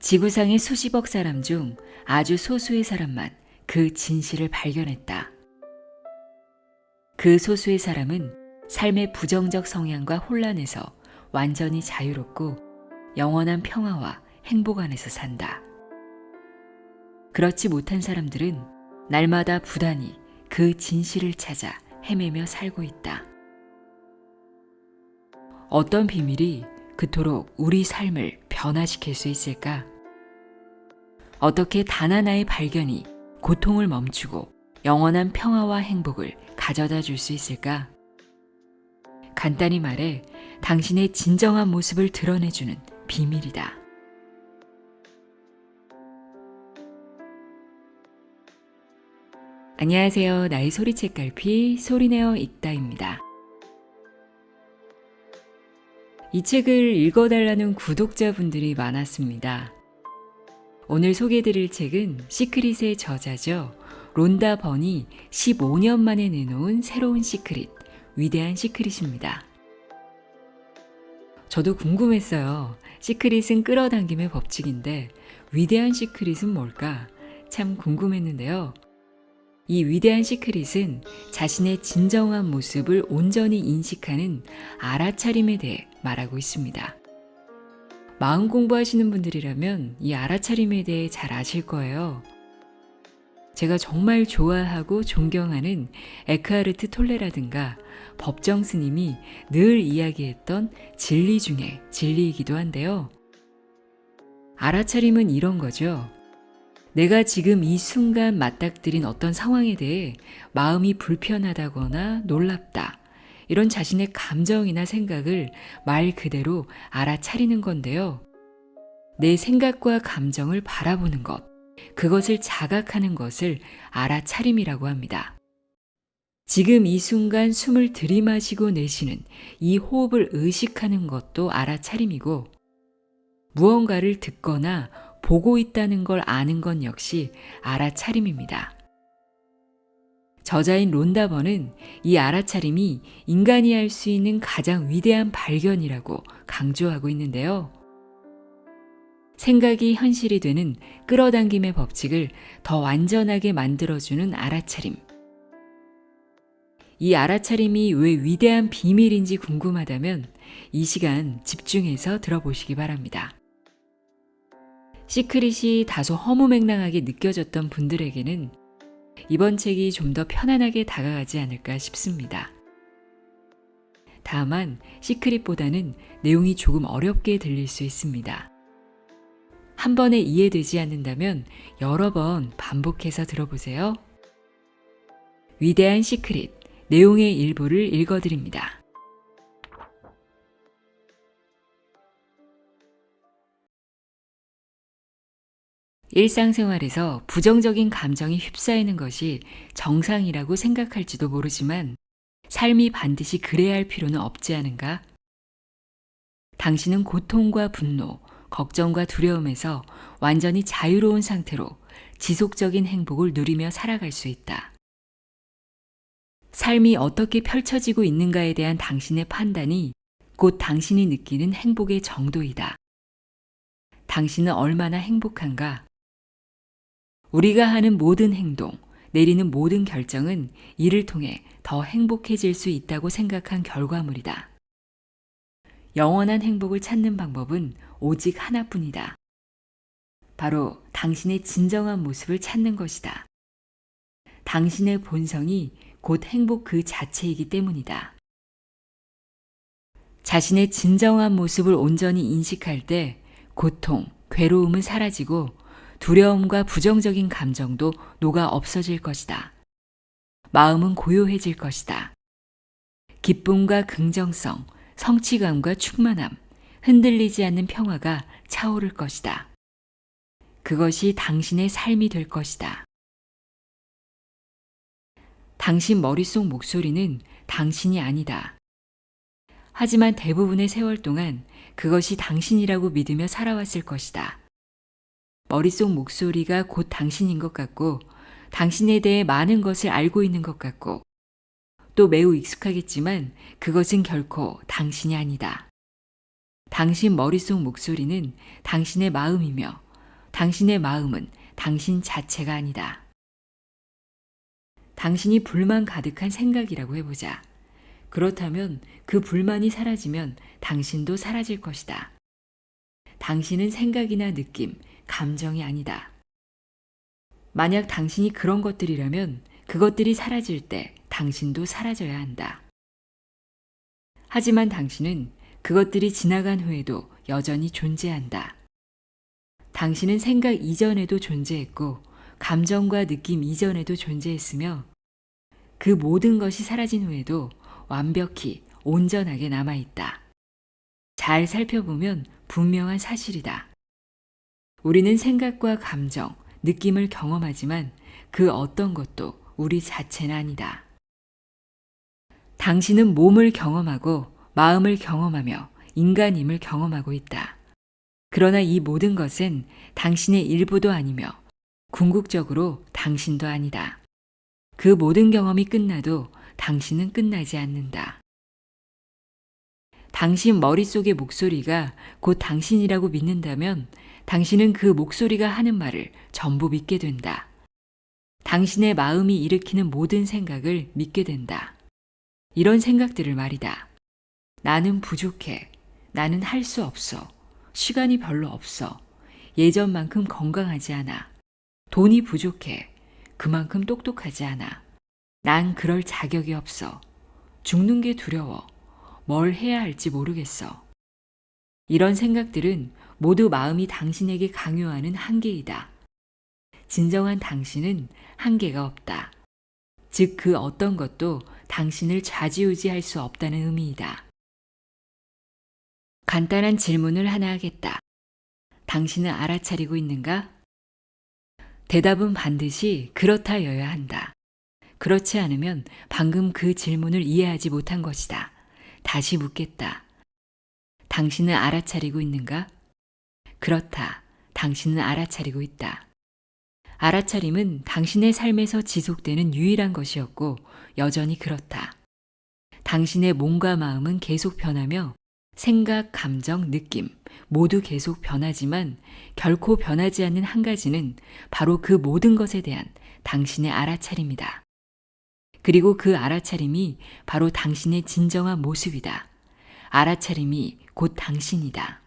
지구상의 수십억 사람 중 아주 소수의 사람만 그 진실을 발견했다. 그 소수의 사람은 삶의 부정적 성향과 혼란에서 완전히 자유롭고 영원한 평화와 행복 안에서 산다. 그렇지 못한 사람들은 날마다 부단히 그 진실을 찾아 헤매며 살고 있다. 어떤 비밀이 그토록 우리 삶을 변화시킬 수 있을까? 어떻게 단 하나의 발견이 고통을 멈추고 영원한 평화와 행복을 가져다 줄 수 있을까? 간단히 말해 당신의 진정한 모습을 드러내주는 비밀이다. 안녕하세요. 나의 소리책갈피 소리내어 읽다입니다. 이 책을 읽어달라는 구독자분들이 많았습니다. 오늘 소개해드릴 책은 시크릿의 저자죠. 론다 번이 15년 만에 내놓은 새로운 시크릿, 위대한 시크릿입니다. 저도 궁금했어요. 시크릿은 끌어당김의 법칙인데 위대한 시크릿은 뭘까? 참 궁금했는데요. 이 위대한 시크릿은 자신의 진정한 모습을 온전히 인식하는 알아차림에 대해 말하고 있습니다. 마음 공부하시는 분들이라면 이 알아차림에 대해 잘 아실 거예요. 제가 정말 좋아하고 존경하는 에크하르트 톨레라든가 법정 스님이 늘 이야기했던 진리 중에 진리이기도 한데요. 알아차림은 이런 거죠. 내가 지금 이 순간 맞닥뜨린 어떤 상황에 대해 마음이 불편하다거나 놀랍다. 이런 자신의 감정이나 생각을 말 그대로 알아차리는 건데요. 내 생각과 감정을 바라보는 것, 그것을 자각하는 것을 알아차림이라고 합니다. 지금 이 순간 숨을 들이마시고 내쉬는 이 호흡을 의식하는 것도 알아차림이고, 무언가를 듣거나 보고 있다는 걸 아는 건 역시 알아차림입니다. 저자인 론다 번은 이 알아차림이 인간이 할 수 있는 가장 위대한 발견이라고 강조하고 있는데요. 생각이 현실이 되는 끌어당김의 법칙을 더 완전하게 만들어주는 알아차림. 이 알아차림이 왜 위대한 비밀인지 궁금하다면 이 시간 집중해서 들어보시기 바랍니다. 시크릿이 다소 허무맹랑하게 느껴졌던 분들에게는 이번 책이 좀 더 편안하게 다가가지 않을까 싶습니다. 다만 시크릿보다는 내용이 조금 어렵게 들릴 수 있습니다. 한 번에 이해되지 않는다면 여러 번 반복해서 들어보세요. 위대한 시크릿, 내용의 일부를 읽어드립니다. 일상생활에서 부정적인 감정이 휩싸이는 것이 정상이라고 생각할지도 모르지만 삶이 반드시 그래야 할 필요는 없지 않은가? 당신은 고통과 분노, 걱정과 두려움에서 완전히 자유로운 상태로 지속적인 행복을 누리며 살아갈 수 있다. 삶이 어떻게 펼쳐지고 있는가에 대한 당신의 판단이 곧 당신이 느끼는 행복의 정도이다. 당신은 얼마나 행복한가? 우리가 하는 모든 행동, 내리는 모든 결정은 이를 통해 더 행복해질 수 있다고 생각한 결과물이다. 영원한 행복을 찾는 방법은 오직 하나뿐이다. 바로 당신의 진정한 모습을 찾는 것이다. 당신의 본성이 곧 행복 그 자체이기 때문이다. 자신의 진정한 모습을 온전히 인식할 때 고통, 괴로움은 사라지고 두려움과 부정적인 감정도 녹아 없어질 것이다. 마음은 고요해질 것이다. 기쁨과 긍정성, 성취감과 충만함, 흔들리지 않는 평화가 차오를 것이다. 그것이 당신의 삶이 될 것이다. 당신 머릿속 목소리는 당신이 아니다. 하지만 대부분의 세월 동안 그것이 당신이라고 믿으며 살아왔을 것이다. 머릿속 목소리가 곧 당신인 것 같고 당신에 대해 많은 것을 알고 있는 것 같고 또 매우 익숙하겠지만 그것은 결코 당신이 아니다. 당신 머릿속 목소리는 당신의 마음이며 당신의 마음은 당신 자체가 아니다. 당신이 불만 가득한 생각이라고 해보자. 그렇다면 그 불만이 사라지면 당신도 사라질 것이다. 당신은 생각이나 느낌, 감정이 아니다. 만약 당신이 그런 것들이라면 그것들이 사라질 때 당신도 사라져야 한다. 하지만 당신은 그것들이 지나간 후에도 여전히 존재한다. 당신은 생각 이전에도 존재했고 감정과 느낌 이전에도 존재했으며 그 모든 것이 사라진 후에도 완벽히 온전하게 남아있다. 잘 살펴보면 분명한 사실이다. 우리는 생각과 감정, 느낌을 경험하지만 그 어떤 것도 우리 자체는 아니다. 당신은 몸을 경험하고 마음을 경험하며 인간임을 경험하고 있다. 그러나 이 모든 것은 당신의 일부도 아니며 궁극적으로 당신도 아니다. 그 모든 경험이 끝나도 당신은 끝나지 않는다. 당신 머릿속의 목소리가 곧 당신이라고 믿는다면 당신은 그 목소리가 하는 말을 전부 믿게 된다. 당신의 마음이 일으키는 모든 생각을 믿게 된다. 이런 생각들을 말이다. 나는 부족해. 나는 할 수 없어. 시간이 별로 없어. 예전만큼 건강하지 않아. 돈이 부족해. 그만큼 똑똑하지 않아. 난 그럴 자격이 없어. 죽는 게 두려워. 뭘 해야 할지 모르겠어. 이런 생각들은 모두 마음이 당신에게 강요하는 한계이다. 진정한 당신은 한계가 없다. 즉, 그 어떤 것도 당신을 좌지우지할 수 없다는 의미이다. 간단한 질문을 하나 하겠다. 당신은 알아차리고 있는가? 대답은 반드시 그렇다여야 한다. 그렇지 않으면 방금 그 질문을 이해하지 못한 것이다. 다시 묻겠다. 당신은 알아차리고 있는가? 그렇다. 당신은 알아차리고 있다. 알아차림은 당신의 삶에서 지속되는 유일한 것이었고 여전히 그렇다. 당신의 몸과 마음은 계속 변하며 생각, 감정, 느낌 모두 계속 변하지만 결코 변하지 않는 한 가지는 바로 그 모든 것에 대한 당신의 알아차림이다. 그리고 그 알아차림이 바로 당신의 진정한 모습이다. 알아차림이 곧 당신이다.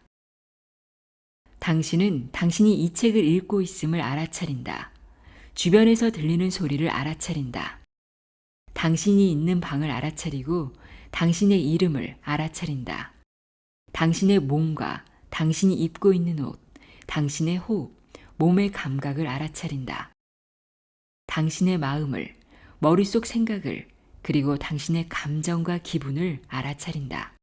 당신은 당신이 이 책을 읽고 있음을 알아차린다. 주변에서 들리는 소리를 알아차린다. 당신이 있는 방을 알아차리고 당신의 이름을 알아차린다. 당신의 몸과 당신이 입고 있는 옷, 당신의 호흡, 몸의 감각을 알아차린다. 당신의 마음을, 머릿속 생각을, 그리고 당신의 감정과 기분을 알아차린다.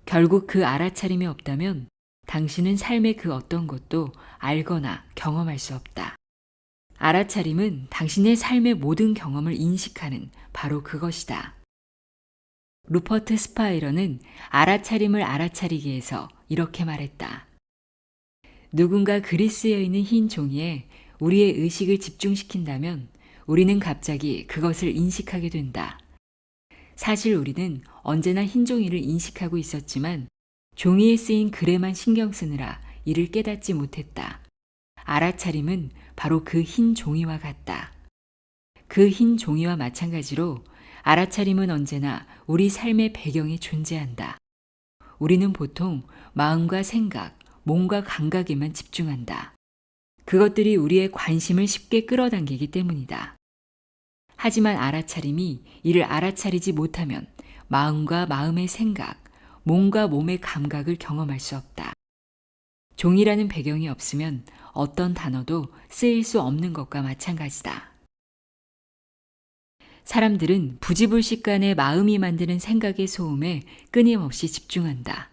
결국 그 알아차림이 없다면 당신은 삶의 그 어떤 것도 알거나 경험할 수 없다. 알아차림은 당신의 삶의 모든 경험을 인식하는 바로 그것이다. 루퍼트 스파이러는 알아차림을 알아차리기 위해서 이렇게 말했다. 누군가 그리스에 있는 흰 종이에 우리의 의식을 집중시킨다면 우리는 갑자기 그것을 인식하게 된다. 사실 우리는 언제나 흰 종이를 인식하고 있었지만 종이에 쓰인 글에만 신경 쓰느라 이를 깨닫지 못했다. 알아차림은 바로 그 흰 종이와 같다. 그 흰 종이와 마찬가지로 알아차림은 언제나 우리 삶의 배경에 존재한다. 우리는 보통 마음과 생각, 몸과 감각에만 집중한다. 그것들이 우리의 관심을 쉽게 끌어당기기 때문이다. 하지만 알아차림이 이를 알아차리지 못하면 마음과 마음의 생각, 몸과 몸의 감각을 경험할 수 없다. 종이라는 배경이 없으면 어떤 단어도 쓰일 수 없는 것과 마찬가지다. 사람들은 부지불식간에 마음이 만드는 생각의 소음에 끊임없이 집중한다.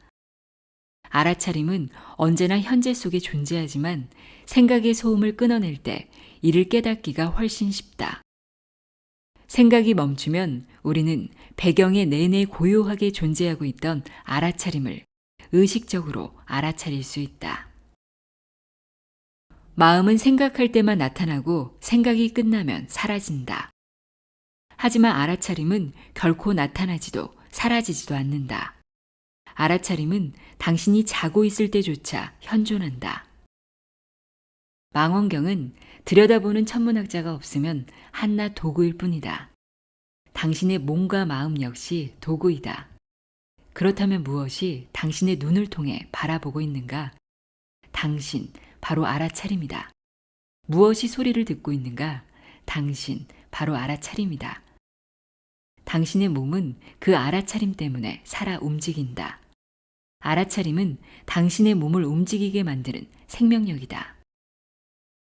알아차림은 언제나 현재 속에 존재하지만 생각의 소음을 끊어낼 때 이를 깨닫기가 훨씬 쉽다. 생각이 멈추면 우리는 배경에 내내 고요하게 존재하고 있던 알아차림을 의식적으로 알아차릴 수 있다. 마음은 생각할 때만 나타나고 생각이 끝나면 사라진다. 하지만 알아차림은 결코 나타나지도 사라지지도 않는다. 알아차림은 당신이 자고 있을 때조차 현존한다. 망원경은 들여다보는 천문학자가 없으면 한낱 도구일 뿐이다. 당신의 몸과 마음 역시 도구이다. 그렇다면 무엇이 당신의 눈을 통해 바라보고 있는가? 당신, 바로 알아차림이다. 무엇이 소리를 듣고 있는가? 당신, 바로 알아차림이다. 당신의 몸은 그 알아차림 때문에 살아 움직인다. 알아차림은 당신의 몸을 움직이게 만드는 생명력이다.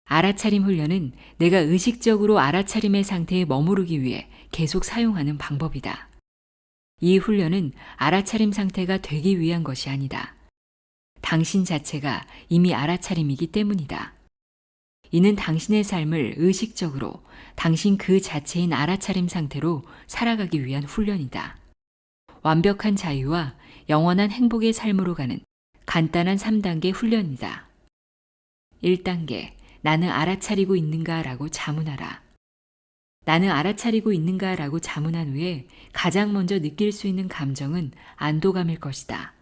알아차림 훈련은 내가 의식적으로 알아차림의 상태에 머무르기 위해 계속 사용하는 방법이다. 이 훈련은 알아차림 상태가 되기 위한 것이 아니다. 당신 자체가 이미 알아차림이기 때문이다. 이는 당신의 삶을 의식적으로 당신 그 자체인 알아차림 상태로 살아가기 위한 훈련이다. 완벽한 자유와 영원한 행복의 삶으로 가는 간단한 3단계 훈련이다. 1단계, 나는 알아차리고 있는가라고 자문하라. 나는 알아차리고 있는가라고 자문한 후에 가장 먼저 느낄 수 있는 감정은 안도감일 것이다.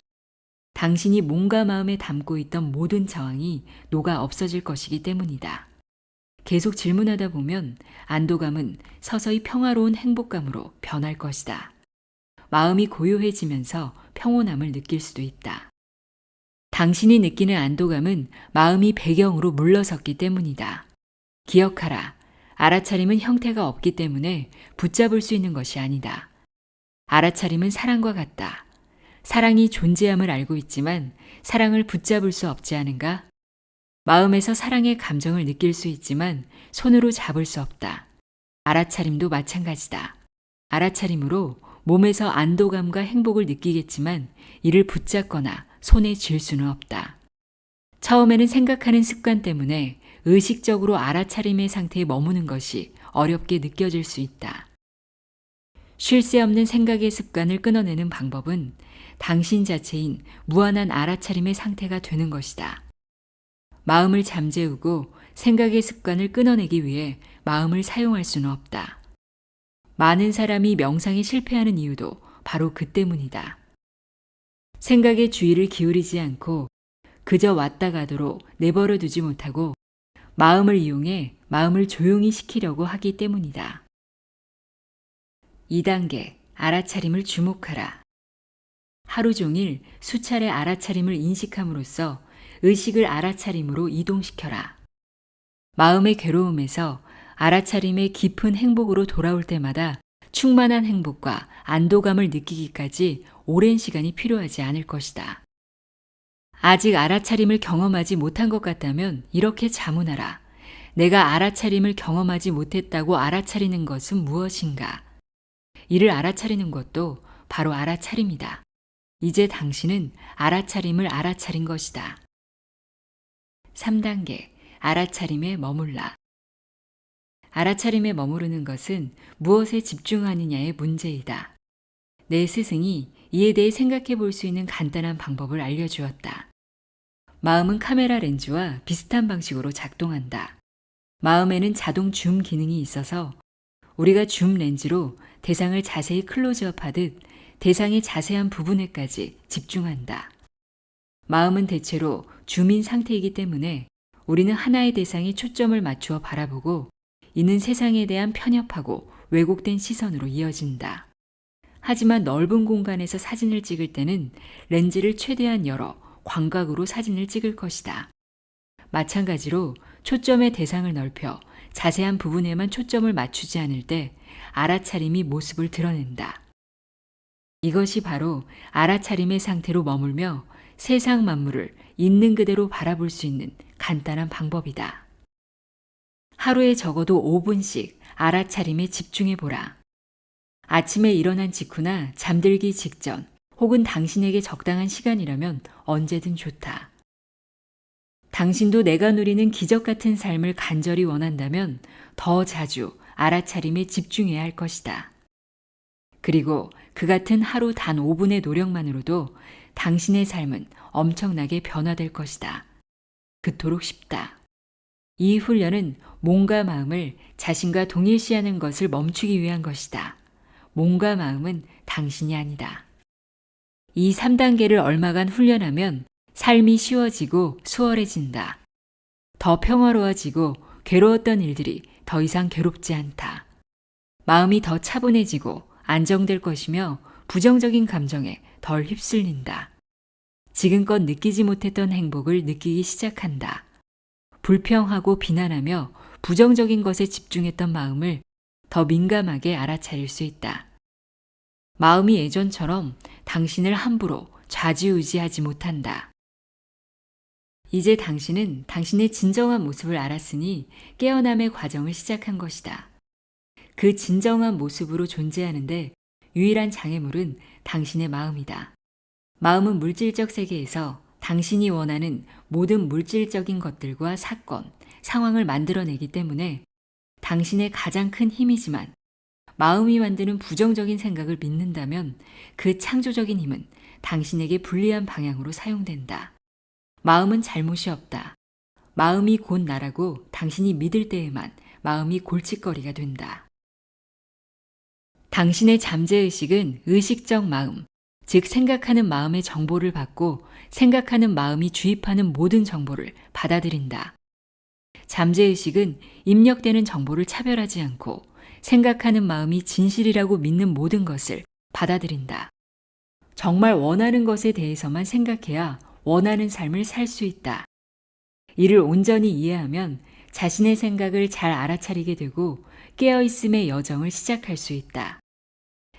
당신이 몸과 마음에 담고 있던 모든 저항이 녹아 없어질 것이기 때문이다. 계속 질문하다 보면 안도감은 서서히 평화로운 행복감으로 변할 것이다. 마음이 고요해지면서 평온함을 느낄 수도 있다. 당신이 느끼는 안도감은 마음이 배경으로 물러섰기 때문이다. 기억하라. 알아차림은 형태가 없기 때문에 붙잡을 수 있는 것이 아니다. 알아차림은 사랑과 같다. 사랑이 존재함을 알고 있지만 사랑을 붙잡을 수 없지 않은가? 마음에서 사랑의 감정을 느낄 수 있지만 손으로 잡을 수 없다. 알아차림도 마찬가지다. 알아차림으로 몸에서 안도감과 행복을 느끼겠지만 이를 붙잡거나 손에 쥘 수는 없다. 처음에는 생각하는 습관 때문에 의식적으로 알아차림의 상태에 머무는 것이 어렵게 느껴질 수 있다. 쉴 새 없는 생각의 습관을 끊어내는 방법은 당신 자체인 무한한 알아차림의 상태가 되는 것이다. 마음을 잠재우고 생각의 습관을 끊어내기 위해 마음을 사용할 수는 없다. 많은 사람이 명상에 실패하는 이유도 바로 그 때문이다. 생각에 주의를 기울이지 않고 그저 왔다 가도록 내버려 두지 못하고 마음을 이용해 마음을 조용히 시키려고 하기 때문이다. 2단계, 알아차림을 주목하라. 하루 종일 수차례 알아차림을 인식함으로써 의식을 알아차림으로 이동시켜라. 마음의 괴로움에서 알아차림의 깊은 행복으로 돌아올 때마다 충만한 행복과 안도감을 느끼기까지 오랜 시간이 필요하지 않을 것이다. 아직 알아차림을 경험하지 못한 것 같다면 이렇게 자문하라. 내가 알아차림을 경험하지 못했다고 알아차리는 것은 무엇인가? 이를 알아차리는 것도 바로 알아차림이다. 이제 당신은 알아차림을 알아차린 것이다. 3단계, 알아차림에 머물라. 알아차림에 머무르는 것은 무엇에 집중하느냐의 문제이다. 내 스승이 이에 대해 생각해 볼 수 있는 간단한 방법을 알려주었다. 마음은 카메라 렌즈와 비슷한 방식으로 작동한다. 마음에는 자동 줌 기능이 있어서 우리가 줌 렌즈로 대상을 자세히 클로즈업하듯 대상의 자세한 부분에까지 집중한다. 마음은 대체로 줌인 상태이기 때문에 우리는 하나의 대상에 초점을 맞추어 바라보고 이는 세상에 대한 편협하고 왜곡된 시선으로 이어진다. 하지만 넓은 공간에서 사진을 찍을 때는 렌즈를 최대한 열어 광각으로 사진을 찍을 것이다. 마찬가지로 초점의 대상을 넓혀 자세한 부분에만 초점을 맞추지 않을 때 알아차림이 모습을 드러낸다. 이것이 바로 알아차림의 상태로 머물며 세상 만물을 있는 그대로 바라볼 수 있는 간단한 방법이다. 하루에 적어도 5분씩 알아차림에 집중해 보라. 아침에 일어난 직후나 잠들기 직전 혹은 당신에게 적당한 시간이라면 언제든 좋다. 당신도 내가 누리는 기적 같은 삶을 간절히 원한다면 더 자주 알아차림에 집중해야 할 것이다. 그리고 그 같은 하루 단 5분의 노력만으로도 당신의 삶은 엄청나게 변화될 것이다. 그토록 쉽다. 이 훈련은 몸과 마음을 자신과 동일시하는 것을 멈추기 위한 것이다. 몸과 마음은 당신이 아니다. 이 3단계를 얼마간 훈련하면 삶이 쉬워지고 수월해진다. 더 평화로워지고 괴로웠던 일들이 더 이상 괴롭지 않다. 마음이 더 차분해지고 안정될 것이며 부정적인 감정에 덜 휩쓸린다. 지금껏 느끼지 못했던 행복을 느끼기 시작한다. 불평하고 비난하며 부정적인 것에 집중했던 마음을 더 민감하게 알아차릴 수 있다. 마음이 예전처럼 당신을 함부로 좌지우지하지 못한다. 이제 당신은 당신의 진정한 모습을 알았으니 깨어남의 과정을 시작한 것이다. 그 진정한 모습으로 존재하는데 유일한 장애물은 당신의 마음이다. 마음은 물질적 세계에서 당신이 원하는 모든 물질적인 것들과 사건, 상황을 만들어내기 때문에 당신의 가장 큰 힘이지만 마음이 만드는 부정적인 생각을 믿는다면 그 창조적인 힘은 당신에게 불리한 방향으로 사용된다. 마음은 잘못이 없다. 마음이 곧 나라고 당신이 믿을 때에만 마음이 골칫거리가 된다. 당신의 잠재의식은 의식적 마음, 즉 생각하는 마음의 정보를 받고 생각하는 마음이 주입하는 모든 정보를 받아들인다. 잠재의식은 입력되는 정보를 차별하지 않고 생각하는 마음이 진실이라고 믿는 모든 것을 받아들인다. 정말 원하는 것에 대해서만 생각해야 원하는 삶을 살 수 있다. 이를 온전히 이해하면 자신의 생각을 잘 알아차리게 되고 깨어있음의 여정을 시작할 수 있다.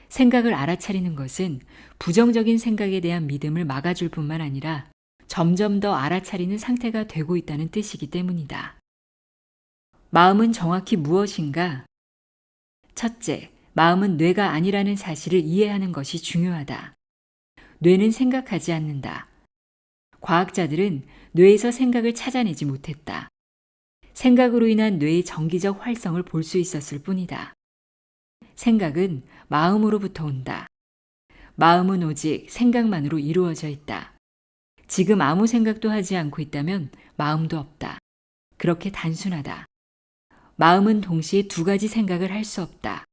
생각을 알아차리는 것은 부정적인 생각에 대한 믿음을 막아줄 뿐만 아니라 점점 더 알아차리는 상태가 되고 있다는 뜻이기 때문이다. 마음은 정확히 무엇인가? 첫째, 마음은 뇌가 아니라는 사실을 이해하는 것이 중요하다. 뇌는 생각하지 않는다. 과학자들은 뇌에서 생각을 찾아내지 못했다. 생각으로 인한 뇌의 정기적 활성을 볼 수 있었을 뿐이다. 생각은 마음으로부터 온다. 마음은 오직 생각만으로 이루어져 있다. 지금 아무 생각도 하지 않고 있다면 마음도 없다. 그렇게 단순하다. 마음은 동시에 두 가지 생각을 할 수 없다.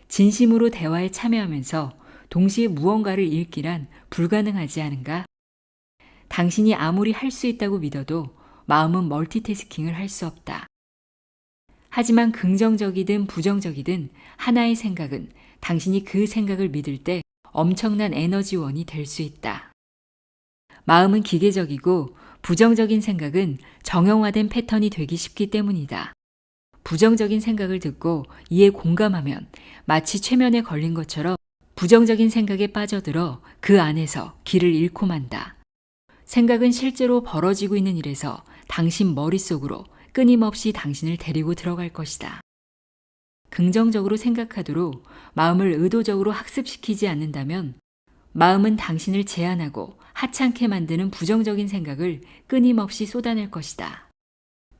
진심으로 대화에 참여하면서 동시에 무언가를 읽기란 불가능하지 않은가? 당신이 아무리 할 수 있다고 믿어도 마음은 멀티태스킹을 할 수 없다. 하지만 긍정적이든 부정적이든 하나의 생각은 당신이 그 생각을 믿을 때 엄청난 에너지원이 될 수 있다. 마음은 기계적이고 부정적인 생각은 정형화된 패턴이 되기 쉽기 때문이다. 부정적인 생각을 듣고 이에 공감하면 마치 최면에 걸린 것처럼 부정적인 생각에 빠져들어 그 안에서 길을 잃고 만다. 생각은 실제로 벌어지고 있는 일에서 당신 머릿속으로 끊임없이 당신을 데리고 들어갈 것이다. 긍정적으로 생각하도록 마음을 의도적으로 학습시키지 않는다면 마음은 당신을 제한하고 하찮게 만드는 부정적인 생각을 끊임없이 쏟아낼 것이다.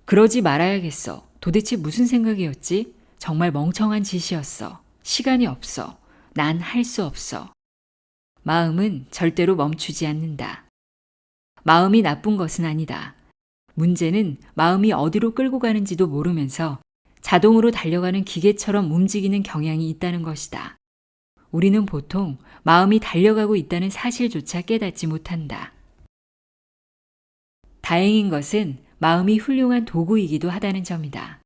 그러지 말아야겠어. 도대체 무슨 생각이었지? 정말 멍청한 짓이었어. 시간이 없어. 난 할 수 없어. 마음은 절대로 멈추지 않는다. 마음이 나쁜 것은 아니다. 문제는 마음이 어디로 끌고 가는지도 모르면서 자동으로 달려가는 기계처럼 움직이는 경향이 있다는 것이다. 우리는 보통 마음이 달려가고 있다는 사실조차 깨닫지 못한다. 다행인 것은 마음이 훌륭한 도구이기도 하다는 점이다.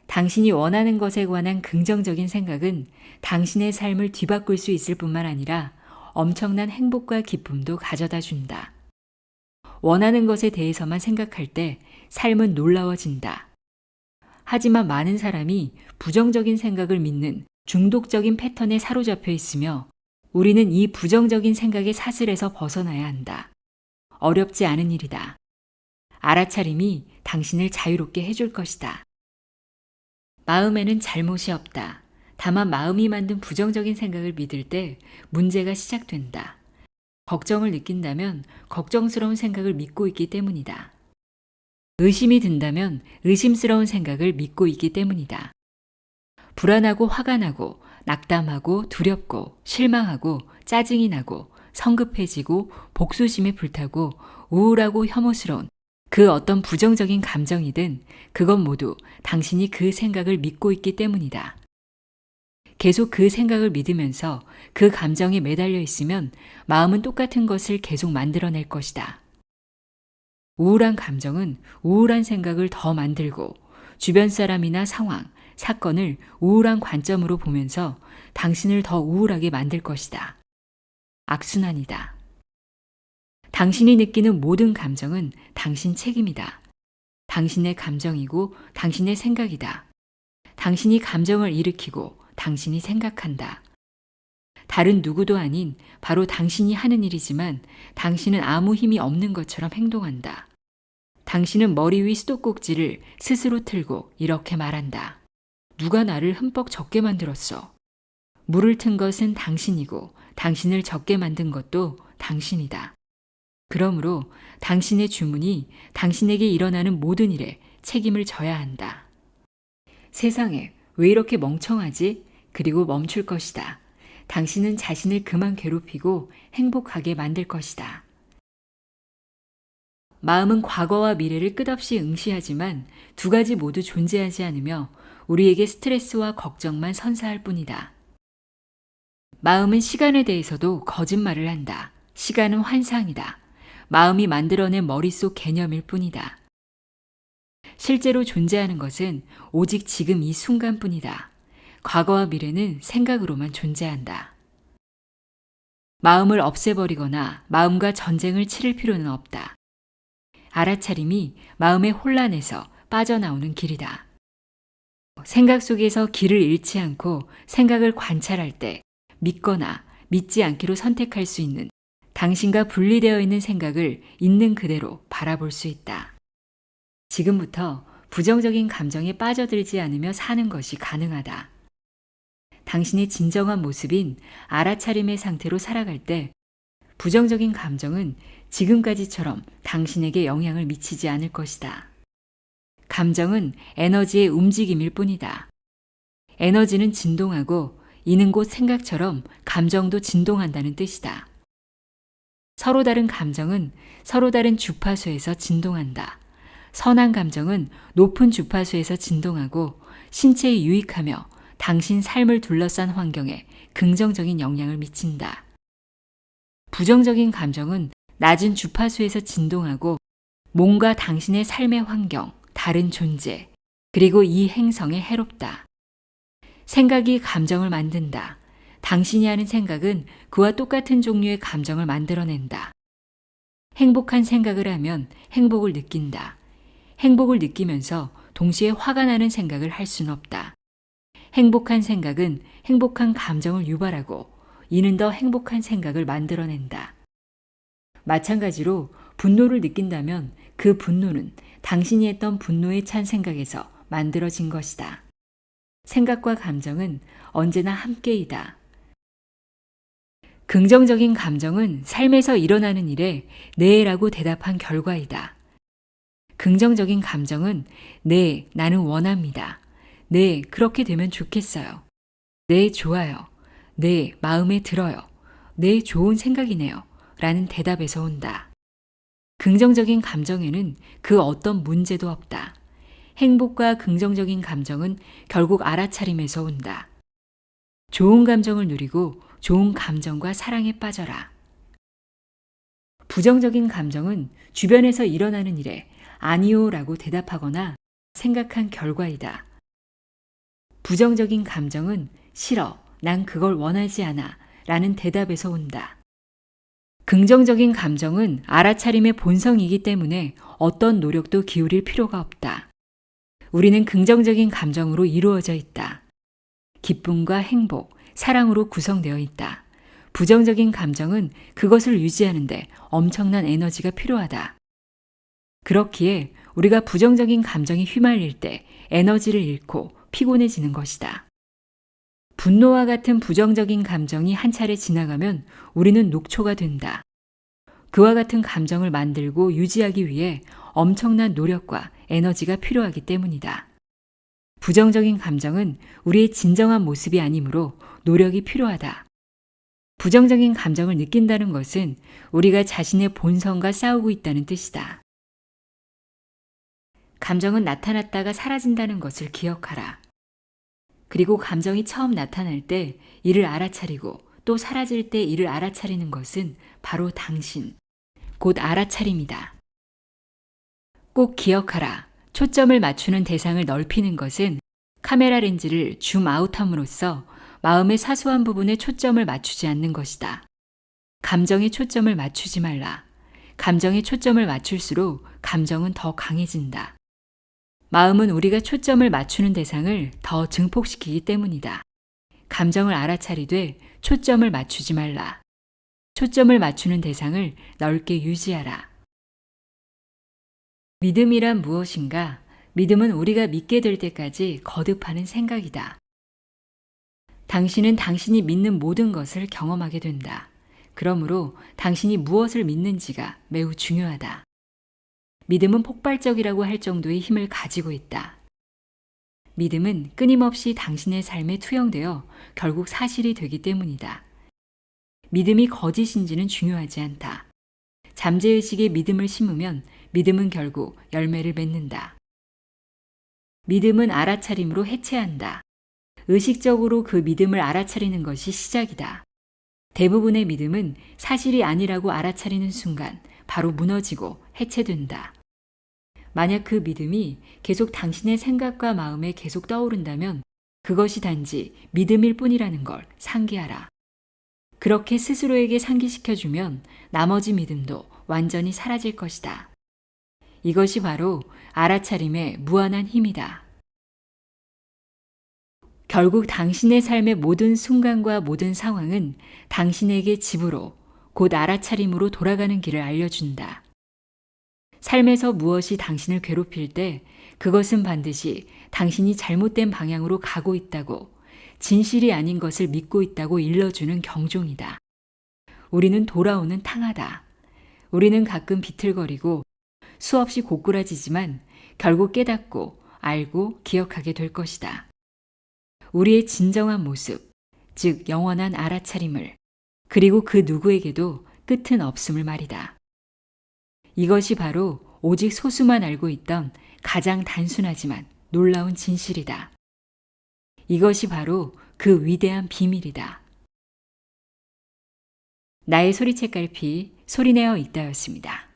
당신이 원하는 것에 관한 긍정적인 생각은 당신의 삶을 뒤바꿀 수 있을 뿐만 아니라 엄청난 행복과 기쁨도 가져다 준다. 원하는 것에 대해서만 생각할 때 삶은 놀라워진다. 하지만 많은 사람이 부정적인 생각을 믿는 중독적인 패턴에 사로잡혀 있으며 우리는 이 부정적인 생각의 사슬에서 벗어나야 한다. 어렵지 않은 일이다. 알아차림이 당신을 자유롭게 해줄 것이다. 마음에는 잘못이 없다. 다만 마음이 만든 부정적인 생각을 믿을 때 문제가 시작된다. 걱정을 느낀다면 걱정스러운 생각을 믿고 있기 때문이다. 의심이 든다면 의심스러운 생각을 믿고 있기 때문이다. 불안하고 화가 나고 낙담하고 두렵고 실망하고 짜증이 나고 성급해지고 복수심에 불타고 우울하고 혐오스러운 그 어떤 부정적인 감정이든 그건 모두 당신이 그 생각을 믿고 있기 때문이다. 계속 그 생각을 믿으면서 그 감정에 매달려 있으면 마음은 똑같은 것을 계속 만들어낼 것이다. 우울한 감정은 우울한 생각을 더 만들고 주변 사람이나 상황, 사건을 우울한 관점으로 보면서 당신을 더 우울하게 만들 것이다. 악순환이다. 당신이 느끼는 모든 감정은 당신 책임이다. 당신의 감정이고 당신의 생각이다. 당신이 감정을 일으키고 당신이 생각한다. 다른 누구도 아닌 바로 당신이 하는 일이지만 당신은 아무 힘이 없는 것처럼 행동한다. 당신은 머리 위 수도꼭지를 스스로 틀고 이렇게 말한다. 누가 나를 흠뻑 젖게 만들었어. 물을 튼 것은 당신이고 당신을 젖게 만든 것도 당신이다. 그러므로 당신의 주문이 당신에게 일어나는 모든 일에 책임을 져야 한다. 세상에 왜 이렇게 멍청하지? 그리고 멈출 것이다. 당신은 자신을 그만 괴롭히고 행복하게 만들 것이다. 마음은 과거와 미래를 끝없이 응시하지만 두 가지 모두 존재하지 않으며 우리에게 스트레스와 걱정만 선사할 뿐이다. 마음은 시간에 대해서도 거짓말을 한다. 시간은 환상이다. 마음이 만들어낸 머릿속 개념일 뿐이다. 실제로 존재하는 것은 오직 지금 이 순간뿐이다. 과거와 미래는 생각으로만 존재한다. 마음을 없애버리거나 마음과 전쟁을 치를 필요는 없다. 알아차림이 마음의 혼란에서 빠져나오는 길이다. 생각 속에서 길을 잃지 않고 생각을 관찰할 때 믿거나 믿지 않기로 선택할 수 있는 당신과 분리되어 있는 생각을 있는 그대로 바라볼 수 있다. 지금부터 부정적인 감정에 빠져들지 않으며 사는 것이 가능하다. 당신의 진정한 모습인 알아차림의 상태로 살아갈 때 부정적인 감정은 지금까지처럼 당신에게 영향을 미치지 않을 것이다. 감정은 에너지의 움직임일 뿐이다. 에너지는 진동하고 이는 곧 생각처럼 감정도 진동한다는 뜻이다. 서로 다른 감정은 서로 다른 주파수에서 진동한다. 선한 감정은 높은 주파수에서 진동하고 신체에 유익하며 당신 삶을 둘러싼 환경에 긍정적인 영향을 미친다. 부정적인 감정은 낮은 주파수에서 진동하고 뭔가 당신의 삶의 환경, 다른 존재, 그리고 이 행성에 해롭다. 생각이 감정을 만든다. 당신이 하는 생각은 그와 똑같은 종류의 감정을 만들어낸다. 행복한 생각을 하면 행복을 느낀다. 행복을 느끼면서 동시에 화가 나는 생각을 할 수는 없다. 행복한 생각은 행복한 감정을 유발하고 이는 더 행복한 생각을 만들어낸다. 마찬가지로 분노를 느낀다면 그 분노는 당신이 했던 분노에 찬 생각에서 만들어진 것이다. 생각과 감정은 언제나 함께이다. 긍정적인 감정은 삶에서 일어나는 일에 네라고 대답한 결과이다. 긍정적인 감정은 네, 나는 원합니다. 네, 그렇게 되면 좋겠어요. 네, 좋아요. 네, 마음에 들어요. 네, 좋은 생각이네요. 라는 대답에서 온다. 긍정적인 감정에는 그 어떤 문제도 없다. 행복과 긍정적인 감정은 결국 알아차림에서 온다. 좋은 감정을 누리고 좋은 감정과 사랑에 빠져라. 부정적인 감정은 주변에서 일어나는 일에 아니요라고 대답하거나 생각한 결과이다. 부정적인 감정은 싫어, 난 그걸 원하지 않아 라는 대답에서 온다. 긍정적인 감정은 알아차림의 본성이기 때문에 어떤 노력도 기울일 필요가 없다. 우리는 긍정적인 감정으로 이루어져 있다. 기쁨과 행복, 사랑으로 구성되어 있다. 부정적인 감정은 그것을 유지하는데 엄청난 에너지가 필요하다. 그렇기에 우리가 부정적인 감정이 휘말릴 때 에너지를 잃고 피곤해지는 것이다. 분노와 같은 부정적인 감정이 한 차례 지나가면 우리는 녹초가 된다. 그와 같은 감정을 만들고 유지하기 위해 엄청난 노력과 에너지가 필요하기 때문이다. 부정적인 감정은 우리의 진정한 모습이 아니므로 노력이 필요하다. 부정적인 감정을 느낀다는 것은 우리가 자신의 본성과 싸우고 있다는 뜻이다. 감정은 나타났다가 사라진다는 것을 기억하라. 그리고 감정이 처음 나타날 때 이를 알아차리고 또 사라질 때 이를 알아차리는 것은 바로 당신, 곧 알아차림이다. 꼭 기억하라. 초점을 맞추는 대상을 넓히는 것은 카메라 렌즈를 줌아웃함으로써 마음의 사소한 부분에 초점을 맞추지 않는 것이다. 감정에 초점을 맞추지 말라. 감정에 초점을 맞출수록 감정은 더 강해진다. 마음은 우리가 초점을 맞추는 대상을 더 증폭시키기 때문이다. 감정을 알아차리되 초점을 맞추지 말라. 초점을 맞추는 대상을 넓게 유지하라. 믿음이란 무엇인가? 믿음은 우리가 믿게 될 때까지 거듭하는 생각이다. 당신은 당신이 믿는 모든 것을 경험하게 된다. 그러므로 당신이 무엇을 믿는지가 매우 중요하다. 믿음은 폭발적이라고 할 정도의 힘을 가지고 있다. 믿음은 끊임없이 당신의 삶에 투영되어 결국 사실이 되기 때문이다. 믿음이 거짓인지는 중요하지 않다. 잠재의식에 믿음을 심으면 믿음은 결국 열매를 맺는다. 믿음은 알아차림으로 해체한다. 의식적으로 그 믿음을 알아차리는 것이 시작이다. 대부분의 믿음은 사실이 아니라고 알아차리는 순간 바로 무너지고 해체된다. 만약 그 믿음이 계속 당신의 생각과 마음에 계속 떠오른다면 그것이 단지 믿음일 뿐이라는 걸 상기하라. 그렇게 스스로에게 상기시켜주면 나머지 믿음도 완전히 사라질 것이다. 이것이 바로 알아차림의 무한한 힘이다. 결국 당신의 삶의 모든 순간과 모든 상황은 당신에게 집으로, 곧 알아차림으로 돌아가는 길을 알려준다. 삶에서 무엇이 당신을 괴롭힐 때 그것은 반드시 당신이 잘못된 방향으로 가고 있다고, 진실이 아닌 것을 믿고 있다고 일러주는 경종이다. 우리는 돌아오는 탕하다. 우리는 가끔 비틀거리고 수없이 고꾸라지지만 결국 깨닫고 알고 기억하게 될 것이다. 우리의 진정한 모습, 즉 영원한 알아차림을, 그리고 그 누구에게도 끝은 없음을 말이다. 이것이 바로 오직 소수만 알고 있던 가장 단순하지만 놀라운 진실이다. 이것이 바로 그 위대한 비밀이다. 나의 소리책 갈피 소리내어 읽다였습니다.